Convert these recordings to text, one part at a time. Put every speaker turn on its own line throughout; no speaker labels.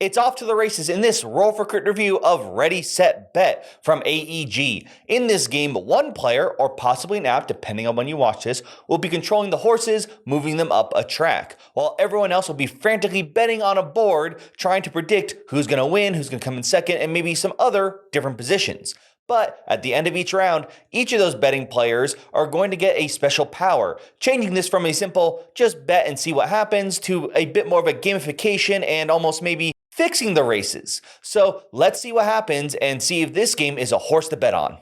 It's off to the races in this Roll for Crit review of Ready, Set, Bet from AEG. In this game, one player, or possibly an app depending on when you watch this, will be controlling the horses, moving them up a track, while everyone else will be frantically betting on a board, trying to predict who's going to win, who's going to come in second, and maybe some other different positions. But at the end of each round, each of those betting players are going to get a special power, changing this from a simple just bet and see what happens to a bit more of a gamification and almost maybe fixing the races. So let's see what happens and see if this game is a horse to bet on.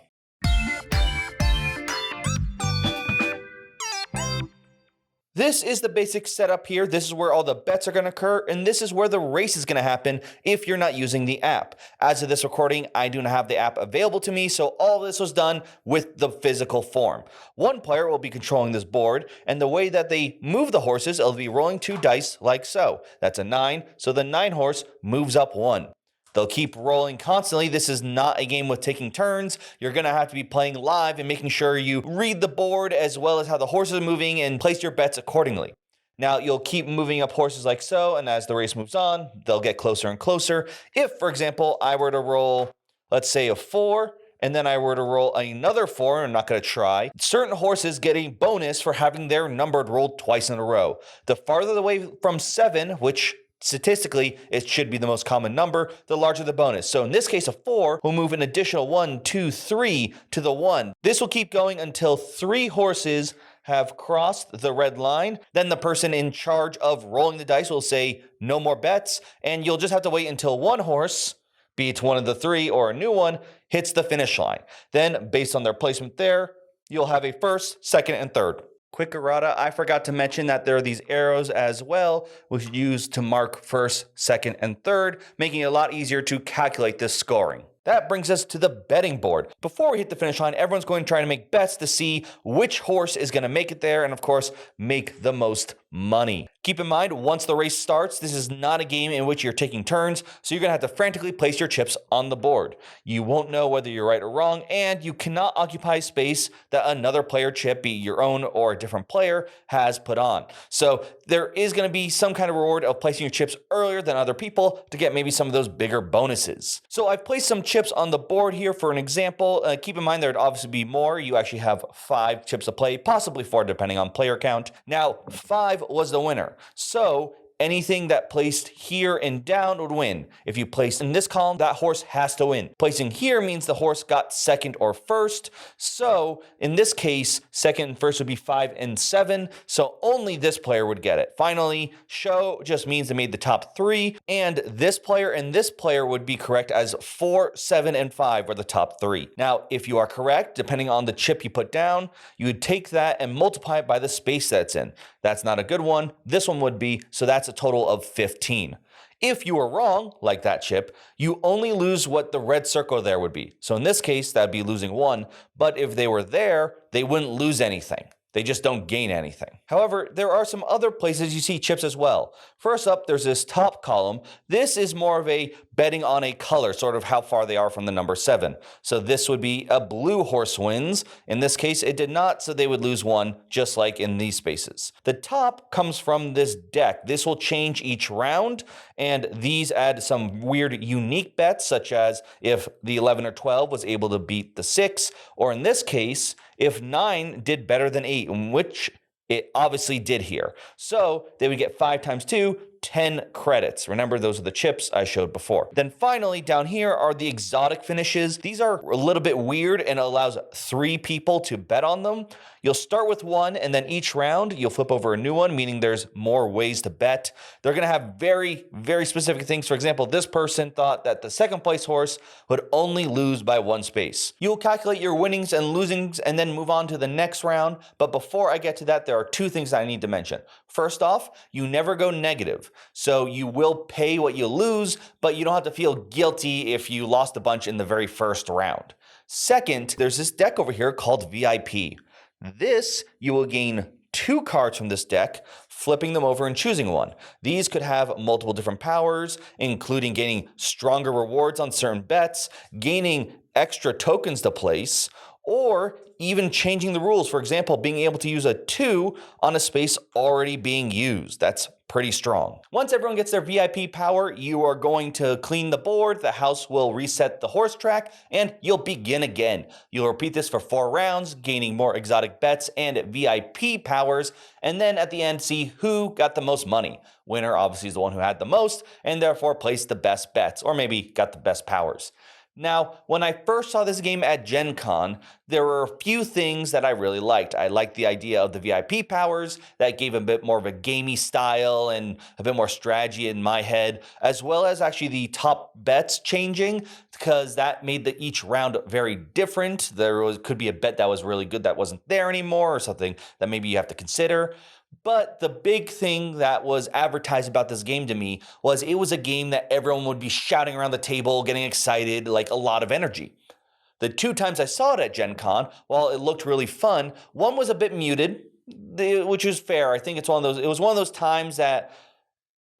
This is the basic setup here. This is where all the bets are going to occur, and this is where the race is going to happen if you're not using the app. As of this recording, I do not have the app available to me, so all of this was done with the physical form. One player will be controlling this board, and the way that they move the horses, it'll be rolling 2 dice like so. That's a 9, so the 9 horse moves up 1. They'll keep rolling constantly. This is not a game with taking turns. You're going to have to be playing live and making sure you read the board as well as how the horses are moving and place your bets accordingly. Now, you'll keep moving up horses like so, and as the race moves on, they'll get closer and closer. If, for example, I were to roll, let's say, a 4, and then I were to roll another 4, I'm not going to try, certain horses get a bonus for having their numbered rolled twice in a row. The farther away from 7, which statistically, it should be the most common number, the larger the bonus. So in this case, a 4 will move an additional 1, 2, 3 to the 1. This will keep going until 3 horses have crossed the red line. Then the person in charge of rolling the dice will say, no more bets, and you'll just have to wait until one horse, be it one of the 3 or a new one, hits the finish line. Then, based on their placement there, you'll have a first, second, and third. Quick errata, I forgot to mention that there are these arrows as well, which you use to mark first, second, and third, making it a lot easier to calculate this scoring. That brings us to the betting board. Before we hit the finish line, everyone's going to try to make bets to see which horse is going to make it there and, of course, make the most money. Keep in mind, once the race starts, this is not a game in which you're taking turns, so you're going to have to frantically place your chips on the board. You won't know whether you're right or wrong, and you cannot occupy space that another player chip, be it your own or a different player, has put on. So there is going to be some kind of reward of placing your chips earlier than other people to get maybe some of those bigger bonuses. So I've placed some chips on the board here for an example. Keep in mind there'd obviously be more. You actually have 5 chips to play, possibly 4 depending on player count. Now, 5 was the winner. So anything that placed here and down would win. If you place in this column, that horse has to win. Placing here means the horse got second or first. So in this case, second and first would be 5 and 7. So only this player would get it. Finally, show just means they made the top 3. And this player would be correct as 4, 7, and 5 were the top 3. Now, if you are correct, depending on the chip you put down, you would take that and multiply it by the space that's in. That's not a good one. This one would be, so that's a total of 15. If you were wrong, like that chip, you only lose what the red circle there would be. So in this case, that'd be losing 1. But if they were there, they wouldn't lose anything. They just don't gain anything. However, there are some other places you see chips as well. First up, there's this top column. This is more of a betting on a color, sort of how far they are from the number 7. So this would be a blue horse wins. In this case, it did not, so they would lose 1, just like in these spaces. The top comes from this deck. This will change each round, and these add some weird, unique bets, such as if the 11 or 12 was able to beat the 6, or in this case, if 9 did better than 8, which it obviously did here. So they would get 5 times 2, 10 credits. Remember, those are the chips I showed before. Then finally, down here are the exotic finishes. These are a little bit weird and it allows 3 people to bet on them. You'll start with 1, and then each round you'll flip over a new one, meaning there's more ways to bet. They're going to have very, very specific things. For example, this person thought that the second place horse would only lose by 1 space. You'll calculate your winnings and losings and then move on to the next round. But before I get to that, there are 2 things I need to mention. First off, you never go negative. So you will pay what you lose, but you don't have to feel guilty if you lost a bunch in the very first round. Second, there's this deck over here called VIP. This, you will gain 2 cards from this deck, flipping them over and choosing one. These could have multiple different powers, including gaining stronger rewards on certain bets, gaining extra tokens to place, or even changing the rules. For example, being able to use a 2 on a space already being used. That's pretty strong. Once everyone gets their VIP power, you are going to clean the board, the house will reset the horse track, and you'll begin again. You'll repeat this for 4 rounds, gaining more exotic bets and VIP powers, and then at the end see who got the most money. Winner obviously is the one who had the most, and therefore placed the best bets, or maybe got the best powers. Now, when I first saw this game at Gen Con, there were a few things that I really liked. I liked the idea of the VIP powers that gave a bit more of a gamey style and a bit more strategy in my head, as well as actually the top bets changing, because that made each round very different. Could be a bet that was really good that wasn't there anymore, or something that maybe you have to consider. But the big thing that was advertised about this game to me was it was a game that everyone would be shouting around the table, getting excited, like a lot of energy. The 2 times I saw it at Gen Con, while it looked really fun, one was a bit muted, which was fair. I think it was one of those times that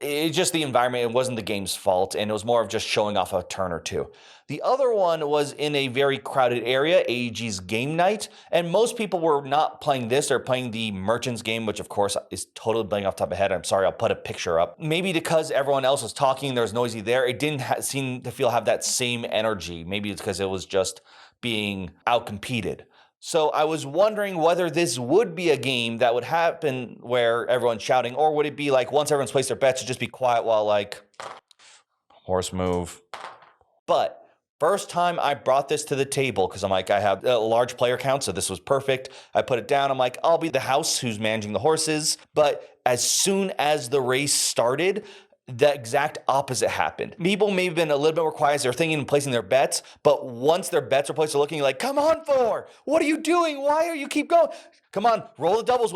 it's just the environment. It wasn't the game's fault, and it was more of just showing off a turn or two. The other one was in a very crowded area, AEG's game night, and most people were not playing this. They're playing the Merchants game, which of course is totally blank off the top of my head. I'm sorry, I'll put a picture up. Maybe because everyone else was talking, there was noisy there, it didn't seem to have that same energy. Maybe it's because it was just being outcompeted. So I was wondering whether this would be a game that would happen where everyone's shouting, or would it be like once everyone's placed their bets, to just be quiet while like, horse move. But first time I brought this to the table, because I'm like, I have a large player count, so this was perfect. I put it down. I'm like, I'll be the house who's managing the horses. But as soon as the race started, the exact opposite happened. People may have been a little bit more quiet as they're thinking and placing their bets, but once their bets are placed, they're looking like, come on, what are you doing? Why are you keep going? Come on, roll the doubles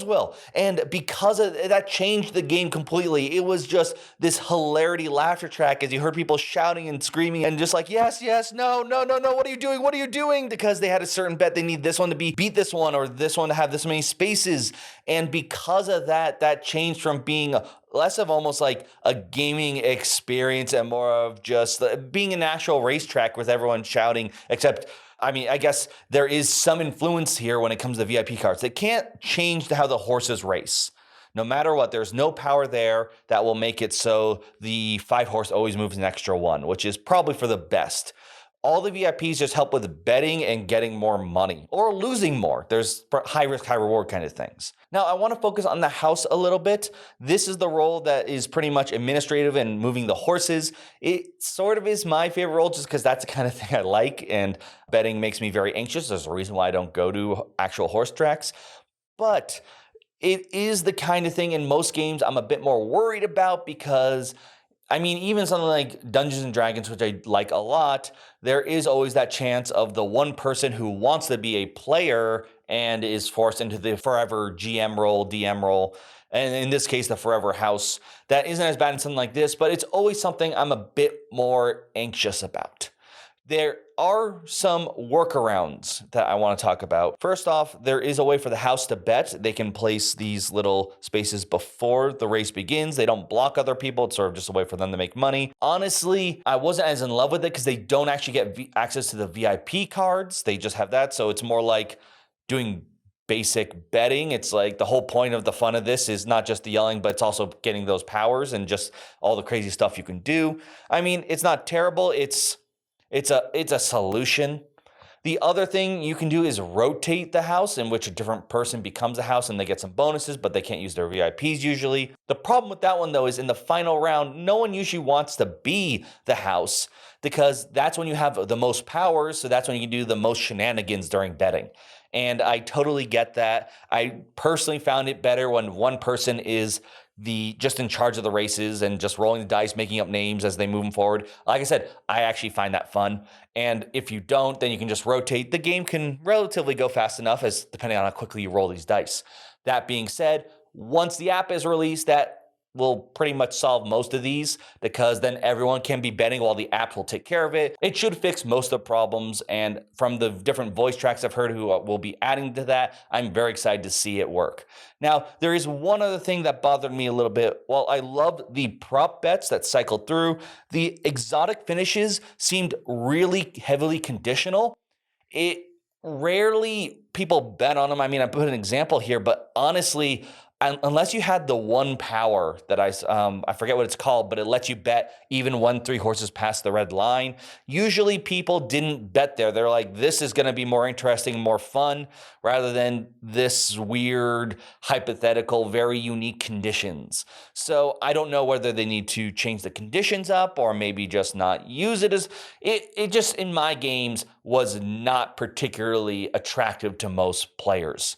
wheel. And because of that changed the game completely. It was just this hilarity laughter track as you heard people shouting and screaming and just like, yes, no, what are you doing? Because they had a certain bet, they need this one to beat this one, or this one to have this many spaces. And because of that, that changed from being less of almost like a gaming experience and more of just being an actual racetrack with everyone shouting, except, I mean, I guess there is some influence here when it comes to VIP cards. They can't change how the horses race. No matter what, there's no power there that will make it so the 5 horse always moves an extra 1, which is probably for the best. All the VIPs just help with betting and getting more money, or losing more. There's high risk, high reward kind of things. Now, I want to focus on the house a little bit. This is the role that is pretty much administrative and moving the horses. It sort of is my favorite role just because that's the kind of thing I like, and betting makes me very anxious. There's a reason why I don't go to actual horse tracks. But it is the kind of thing in most games I'm a bit more worried about, because I mean, even something like Dungeons and Dragons, which I like a lot, there is always that chance of the one person who wants to be a player and is forced into the forever GM role, DM role, and in this case, the forever house. That isn't as bad in something like this, but it's always something I'm a bit more anxious about. There are some workarounds that I want to talk about. First off, there is a way for the house to bet. They can place these little spaces before the race begins. They don't block other people. It's sort of just a way for them to make money. Honestly, I wasn't as in love with it because they don't actually get access to the VIP cards. They just have that. So it's more like doing basic betting. It's like the whole point of the fun of this is not just the yelling, but it's also getting those powers and just all the crazy stuff you can do. I mean, it's not terrible. It's a solution. The other thing you can do is rotate the house, in which a different person becomes a house and they get some bonuses, but they can't use their VIPs usually. The problem with that one, though, is in the final round, no one usually wants to be the house, because that's when you have the most powers, so that's when you can do the most shenanigans during betting. And I totally get that. I personally found it better when one person is just in charge of the races and just rolling the dice, making up names as they move them forward. Like I said, I actually find that fun. And if you don't, then you can just rotate. The game can relatively go fast enough, as depending on how quickly you roll these dice. That being said, once the app is released, that will pretty much solve most of these, because then everyone can be betting while the app will take care of it. It should fix most of the problems, and from the different voice tracks I've heard who will be adding to that, I'm very excited to see it work. Now, there is one other thing that bothered me a little bit. While I loved the prop bets that cycled through, the exotic finishes seemed really heavily conditional. It Rarely people bet on them. I mean, I put an example here, but honestly, unless you had the one power that I forget what it's called, but it lets you bet even when three horses pass the red line. Usually people didn't bet there. They're like, this is going to be more interesting, more fun, rather than this weird, hypothetical, very unique conditions. So I don't know whether they need to change the conditions up or maybe just not use it as it just in my games was not particularly attractive to most players.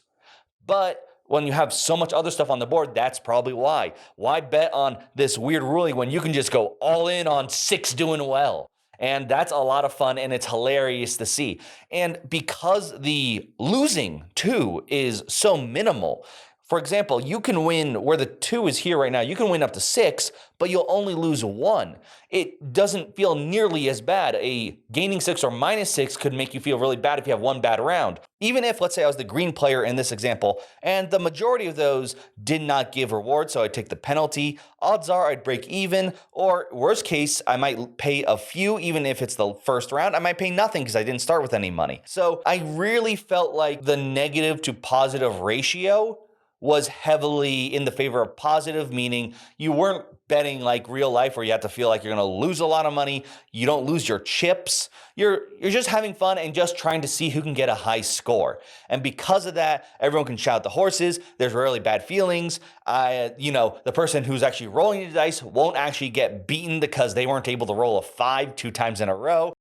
But when you have so much other stuff on the board, that's probably why. Why bet on this weird ruling when you can just go all in on six doing well? And that's a lot of fun and it's hilarious to see. And because the losing too is so minimal, for example, you can win where the two is here right now. You can win up to six, but you'll only lose one. It doesn't feel nearly as bad. A gaining six or minus six could make you feel really bad if you have one bad round. Even if, let's say I was the green player in this example, and the majority of those did not give rewards, so I'd take the penalty, odds are I'd break even, or worst case, I might pay a few, even if it's the first round, I might pay nothing because I didn't start with any money. So I really felt like the negative to positive ratio was heavily in the favor of positive, meaning you weren't betting like real life where you have to feel like you're going to lose a lot of money. You don't lose your chips. You're just having fun and just trying to see who can get a high score. And because of that, everyone can shout the horses. There's rarely bad feelings. The person who's actually rolling the dice won't actually get beaten because they weren't able to roll a 5 2 times in a row.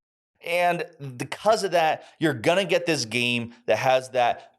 And because of that, you're going to get this game that has that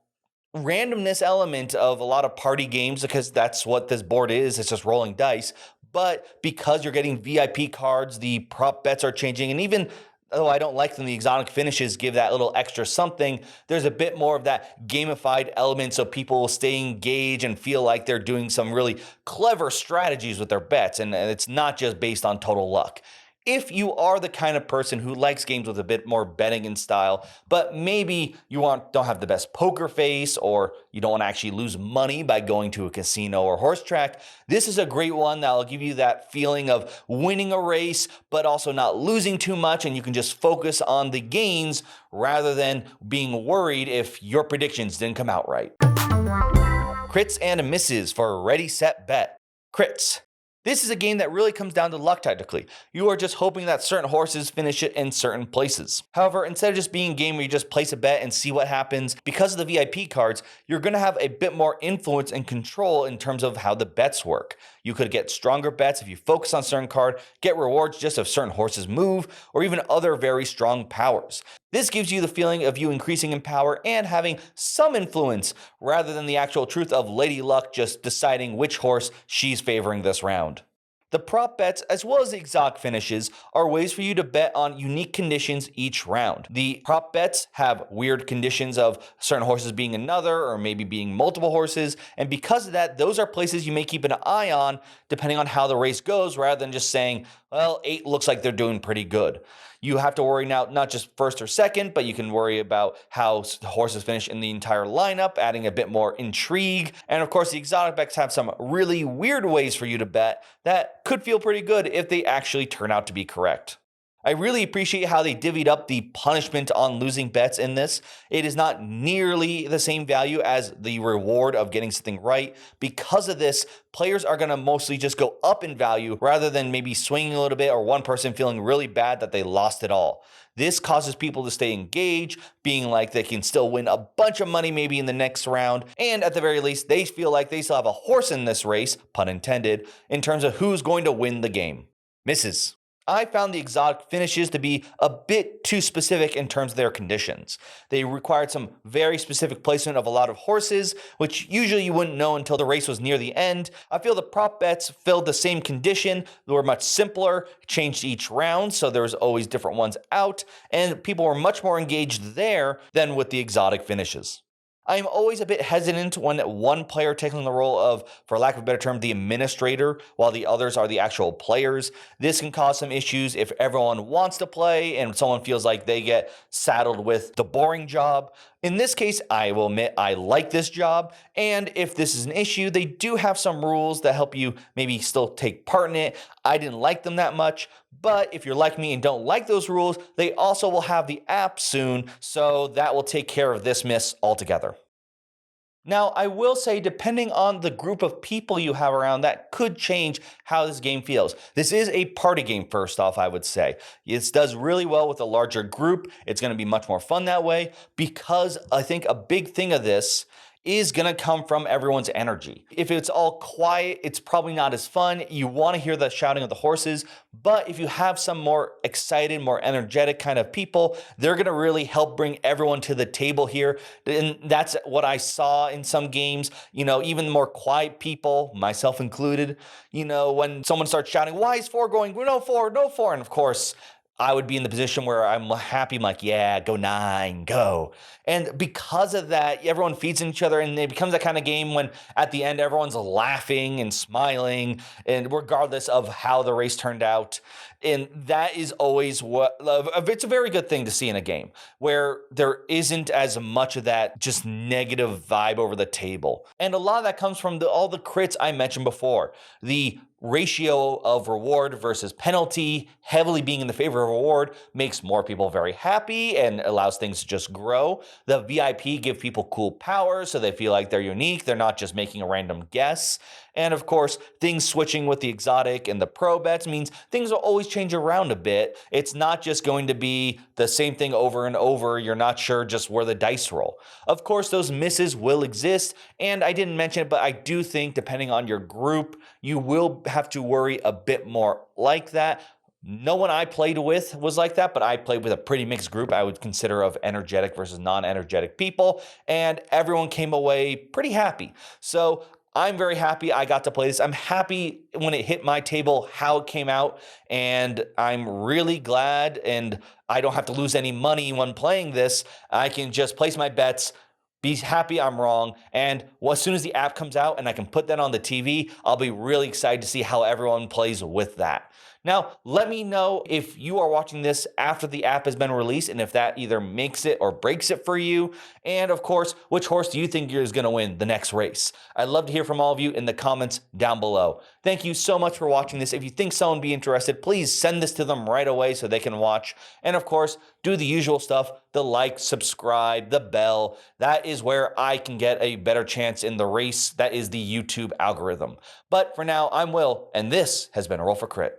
randomness element of a lot of party games because that's what this board is. It's just rolling dice. But because you're getting VIP cards, the prop bets are changing. And even though I don't like them, the exotic finishes give that little extra something. There's a bit more of that gamified element so people will stay engaged and feel like they're doing some really clever strategies with their bets. And it's not just based on total luck. If you are the kind of person who likes games with a bit more betting in style, but maybe you don't have the best poker face or you don't want to actually lose money by going to a casino or horse track, this is a great one that will give you that feeling of winning a race, but also not losing too much, and you can just focus on the gains rather than being worried if your predictions didn't come out right. Crits and misses for Ready, Set, Bet. Crits. This is a game that really comes down to luck tactically. You are just hoping that certain horses finish it in certain places. However, instead of just being a game where you just place a bet and see what happens, because of the VIP cards, you're going to have a bit more influence and control in terms of how the bets work. You could get stronger bets if you focus on a certain card, get rewards just if certain horses move, or even other very strong powers. This gives you the feeling of you increasing in power and having some influence rather than the actual truth of Lady Luck just deciding which horse she's favoring this round. The prop bets, as well as the exotic finishes, are ways for you to bet on unique conditions each round. The prop bets have weird conditions of certain horses being another or maybe being multiple horses, and because of that, those are places you may keep an eye on depending on how the race goes rather than just saying, well, 8 looks like they're doing pretty good. You have to worry now not just first or second, but you can worry about how the horses finish in the entire lineup, adding a bit more intrigue. And of course, the exotic bets have some really weird ways for you to bet that could feel pretty good if they actually turn out to be correct. I really appreciate how they divvied up the punishment on losing bets in this. It is not nearly the same value as the reward of getting something right. Because of this, players are going to mostly just go up in value rather than maybe swinging a little bit or one person feeling really bad that they lost it all. This causes people to stay engaged, being like they can still win a bunch of money maybe in the next round, and at the very least, they feel like they still have a horse in this race, pun intended, in terms of who's going to win the game. Misses. I found the exotic finishes to be a bit too specific in terms of their conditions. They required some very specific placement of a lot of horses, which usually you wouldn't know until the race was near the end. I feel the prop bets filled the same condition. They were much simpler, changed each round, so there was always different ones out, and people were much more engaged there than with the exotic finishes. I'm always a bit hesitant when one player taking the role of, for lack of a better term, the administrator, while the others are the actual players. This can cause some issues if everyone wants to play and someone feels like they get saddled with the boring job. In this case, I will admit I like this job, and if this is an issue, they do have some rules that help you maybe still take part in it. I didn't like them that much, But if you're like me and don't like those rules, they also will have the app soon, so that will take care of this miss altogether. Now, I will say, depending on the group of people you have around, that could change how this game feels. This is a party game, first off, I would say. This does really well with a larger group. It's going to be much more fun that way because I think a big thing of this is going to come from everyone's energy. If it's all quiet, it's probably not as fun. You want to hear the shouting of the horses, but if you have some more excited, more energetic kind of people, they're going to really help bring everyone to the table here. And that's what I saw in some games. Even more quiet people, myself included, when someone starts shouting, why is 4 going? No 4, no 4. And of course, I would be in the position where I'm happy. I'm like, yeah, go 9, go. And because of that, everyone feeds in each other, and it becomes that kind of game when at the end, everyone's laughing and smiling, and regardless of how the race turned out. And that is always it's a very good thing to see in a game where there isn't as much of that just negative vibe over the table. And a lot of that comes from all the crits I mentioned before. The ratio of reward versus penalty heavily being in the favor of reward makes more people very happy and allows things to just grow. The VIP give people cool powers so they feel like they're unique. They're not just making a random guess. And of course, things switching with the exotic and the pro bets means things will always change around a bit. It's not just going to be the same thing over and over. You're not sure just where the dice roll. Of course, those misses will exist. And I didn't mention it, but I do think depending on your group, you will have to worry a bit more like that. No one I played with was like that, but I played with a pretty mixed group I would consider of energetic versus non-energetic people, and everyone came away pretty happy. So I'm very happy I got to play this. I'm happy when it hit my table how it came out, and I'm really glad, and I don't have to lose any money when playing this. I can just place my bets, be happy I'm wrong, and as soon as the app comes out and I can put that on the TV, I'll be really excited to see how everyone plays with that. Now, let me know if you are watching this after the app has been released and if that either makes it or breaks it for you. And of course, which horse do you think is going to win the next race? I'd love to hear from all of you in the comments down below. Thank you so much for watching this. If you think someone would be interested, please send this to them right away so they can watch. And of course, do the usual stuff, the like, subscribe, the bell. That is where I can get a better chance in the race. That is the YouTube algorithm. But for now, I'm Will, and this has been a Roll for Crit.